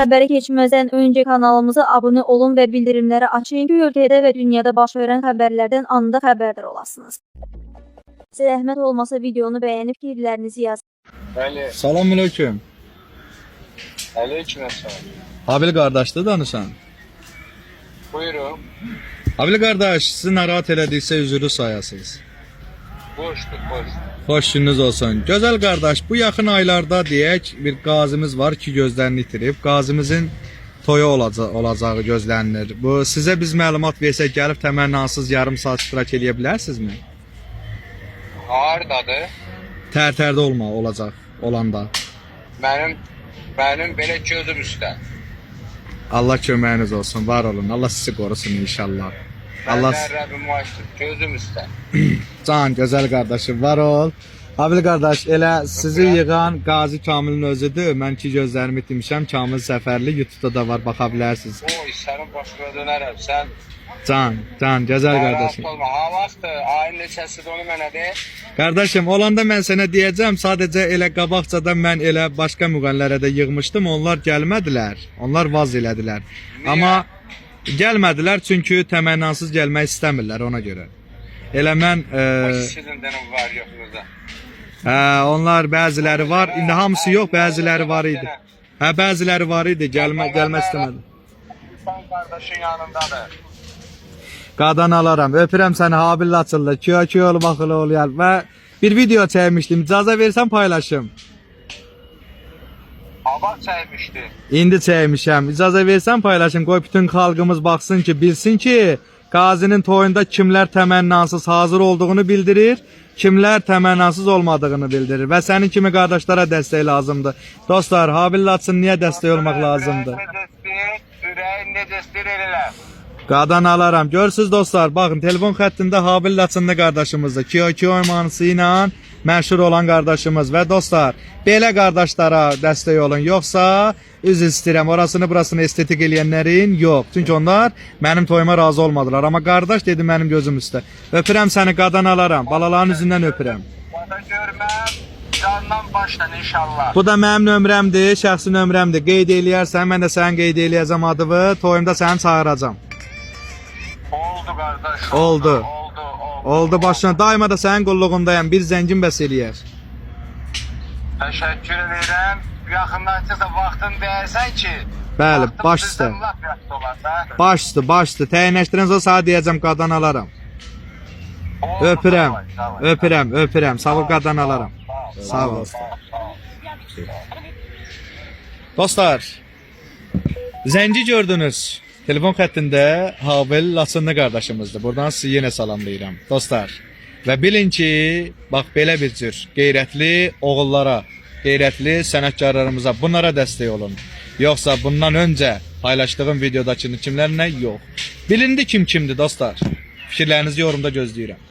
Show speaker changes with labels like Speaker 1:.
Speaker 1: Xəbəri keçməzdən öncə kanalımıza abunə olun və bildirimləri açın ki, ölkədə və dünyada baş verən xəbərlərdən anında xəbərdar olasınız. Zəhmət olmasa videonu bəyənib fikirlərinizi yazın.
Speaker 2: Bəli.
Speaker 3: Salamünaleyküm.
Speaker 2: Aleykümselam.
Speaker 3: Abil qardaşdır danışan.
Speaker 2: Buyurun.
Speaker 3: Abil qardaş, sizi narahat elədiksə üzrü sayasınız.
Speaker 2: Boşdur, boş.
Speaker 3: Xoş gününüz olsun. Gözəl qardaş, bu yaxın aylarda deyək bir qazimiz var ki, gözlərini itirib. Qazimizin toyu olacağı gözlənilir. Bu sizə biz məlumat versək gəlib təmənnasız yarım saat iştirak edə bilərsinizmi?
Speaker 2: Hardadır?
Speaker 3: Tərtərdə olacaq olanda.
Speaker 2: Mənim belə gözüm üstə.
Speaker 3: Allah köməyiniz olsun, var olun. Allah sizi qorusun inşallah. Allah
Speaker 2: Rəbbim açdı, gözüm üstə.
Speaker 3: can gözəl qardaşım, var ol. Abil qardaş, elə sizi yığan Qazi Kamilin özüdür. Mən ki gözlərimi itirmişəm. Kamil Səfərli YouTube-da da var, baxa bilərsiniz.
Speaker 2: Oy, sənin başına dönərəm. Sən
Speaker 3: Can, gözəl qardaşım.
Speaker 2: olma. Ha vaxtı, ayın neçəsidir onu mənə de.
Speaker 3: Qardaşım, olanda mən sənə deyəcəm, sadəcə elə qabaqcadan mən elə başqa müğənnilərə də yığmışdım. Onlar gəlmədilər. Onlar vaz elədilər.
Speaker 2: Niyə?
Speaker 3: Amma gəlmədilər çünki təmənnasız gəlmək istəmirlər ona görə. Elə mən
Speaker 2: Sizin dənəm var yoxunuzda.
Speaker 3: onlar bəziləri var. İndi hamısı yox, bəziləri var idi. Hə, bəziləri var idi. Gəlmək istəmədi.
Speaker 2: Sən qardaşın yanındadır.
Speaker 3: Qadan alaram. Öpürəm səni Habil Laçınlı. Köy olub axılı oluyor. Və bir video çəkmişdim. İcazə versən paylaşım.
Speaker 2: Hava çəkmişdi.
Speaker 3: İndi çəkmişəm. İcazə versən paylaşım. Qoy bütün xalqımız baxsın ki, bilsin ki, Qazinin toyunda kimlər təmənnasız hazır olduğunu bildirir, kimlər təmənnasız olmadığını bildirir və sənin kimi qardaşlara dəstək lazımdır. Dostlar, Habil Laçın niyə dəstək olmaq lazımdır?
Speaker 2: Ürəyin necə istəyir elə.
Speaker 3: Qadan alaram. Görürsüz dostlar, baxın telefon xəttində Habil Laçınlı qardaşımızdır. Kiyo manısı ilə məşhur olan qardaşımız və dostlar, belə qardaşlara dəstək olun. Yoxsa üzr istəyirəm, orasını burasını estetik eləyənlərin yox. Çünki onlar mənim toyuma razı olmadılar. Amma qardaş dedi mənim gözüm üstə. Öpürəm səni, qadan alaram. Balaların üzündən öpürəm.
Speaker 2: Bana görməm, candan başlan inşallah.
Speaker 3: Bu da mənim nömrəmdir, şəxsi nömrəmdir. Qeyd eləyərsən, mən də sənin qeyd eləyəcəm adını, toyumda səni çağıracam.
Speaker 2: Oldu qardaş.
Speaker 3: Oldu başına. Daima da sənin qulluğundayım. Bir zəngin bəs eləyər.
Speaker 2: Təşəkkür edirəm. Yaxınlaşırsa vaxtın deyərsən ki.
Speaker 3: Bəli, baş üstə. Baş üstə. Təyinləşdirən sonra sənə deyəcəm, qadan alaram. Öpürəm. Sağ ol, qadan alaram. Sağ ol. Dostlar, zənci gördünüz. Telefon xəttində Habil Laçınlı qardaşımızdır. Buradan sizi yenə salamlayıram. Dostlar, və bilin ki, bax belə bir cür qeyrətli oğullara, qeyrətli sənətkarlarımıza bunlara dəstək olun. Yoxsa bundan öncə paylaşdığım videodakı kimlərlə yox. Bilindi kimdir dostlar. Fikirlərinizi yorumda gözləyirəm.